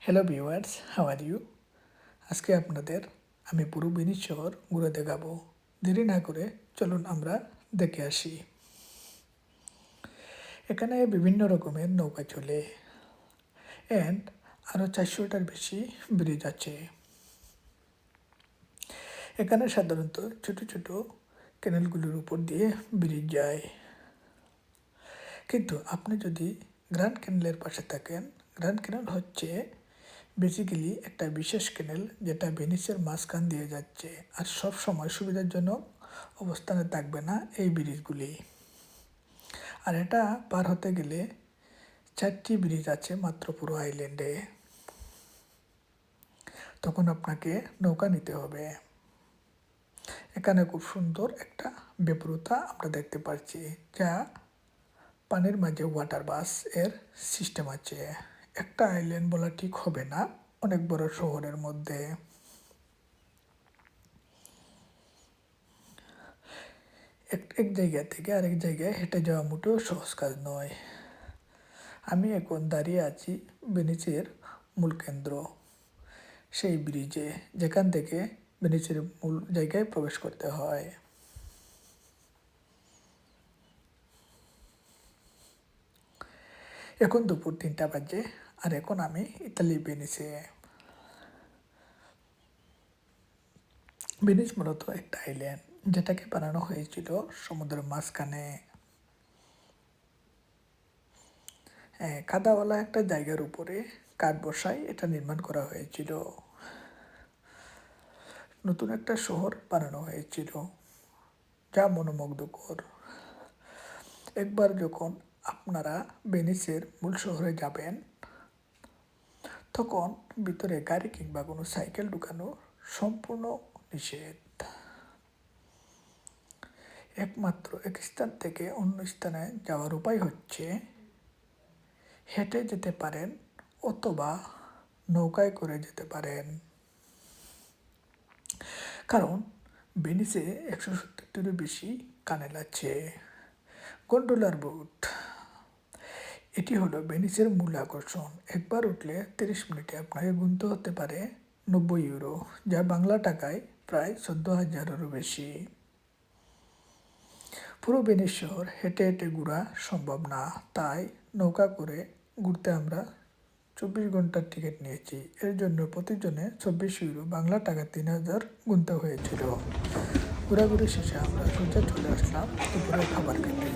Hello viewers, how are you? আজকে আপনাদের আমি পুরো ভেনিস শহর ঘুরে দেখাবো। দেরি না করে চলুন আমরা দেখে আসি। এখানে বিভিন্ন রকমের নৌকা চলে অ্যান্ড আরও 400টার বেশি ব্রিজ আছে। এখানে সাধারণত ছোট ছোট ক্যানেলগুলোর উপর দিয়ে ব্রিজ যায়, কিন্তু আপনি যদি গ্র্যান্ড ক্যানেলের পাশে থাকেন, গ্র্যান্ড ক্যানেল হচ্ছে বেসিক্যালি একটা বিশেষ ক্যানেল যেটা ভেনিসের মাঝখান দিয়ে যাচ্ছে, আর সব সময় সুবিধাজনক অবস্থানে থাকবে না এই ব্রিজগুলি। আর এটা পার হতে গেলে 4টি ব্রিজ আছে মাত্র পুরো আইল্যান্ডে। তখন আপনাকে নৌকা নিতে হবে। এখানে খুব সুন্দর একটা বেপরুতা আমরা দেখতে পাচ্ছি, যা পানির মাঝে ওয়াটার বাস এর সিস্টেম আছে। একটা আইল্যান্ড বলা ঠিক হবে না, অনেক বড় শহরের মধ্যে। এক জায়গা থেকে আরেক জায়গায় হেঁটে যাওয়া মোটেও সহজ কাজ নয়। আমি এখন দাঁড়িয়ে আছি ভেনিসের মূল কেন্দ্র, সেই ব্রিজে, যেখান থেকে ভেনিসের মূল জায়গায় প্রবেশ করতে হয়। এখন দুপুর 3টা বাজে, আর এখন আমি ইতালি ভেনিসে। ভেনিস মূলত একটা আইল্যান্ড, যেটাকে বানানো হয়েছিল সমুদ্রের মাঝখানে। কাদাওয়ালা একটা জায়গার উপরে কাঠ বসায় এটা নির্মাণ করা হয়েছিল। নতুন একটা শহর বানানো হয়েছিল, যা মনোমুগ্ধকর। একবার যখন আপনারা ভেনিসের মূল শহরে যাবেন, তখন ভিতরে গাড়ি কিংবা কোনো সাইকেল ঢুকানো সম্পূর্ণ নিষেধ। একমাত্র এক স্থান থেকে অন্য স্থানে যাওয়ার উপায় হচ্ছে হেঁটে যেতে পারেন অথবা নৌকায় করে যেতে পারেন। কারণ ভেনিসে 170টিরও বেশি কানেল আছে। গন্ডোলার বোট, এটি হলো ভেনিসের মূল আকর্ষণ। একবার উঠলে 30 মিনিটে আপনাকে গুনতে হতে পারে 90 ইউরো, যা বাংলা টাকায় প্রায় 14,000-এরও বেশি। পুরো ভেনিস শহর হেঁটে হেঁটে ঘোরা সম্ভব না, তাই নৌকা করে ঘুরতে আমরা 24 ঘন্টার টিকিট নিয়েছি। এর জন্য প্রতিজনে 24 ইউরো, বাংলা টাকা 3,000 গুনতে হয়েছিল। ঘোরাঘুরি শেষে আমরা সোজা চলে আসলাম দুপুরের খাবার খেতে।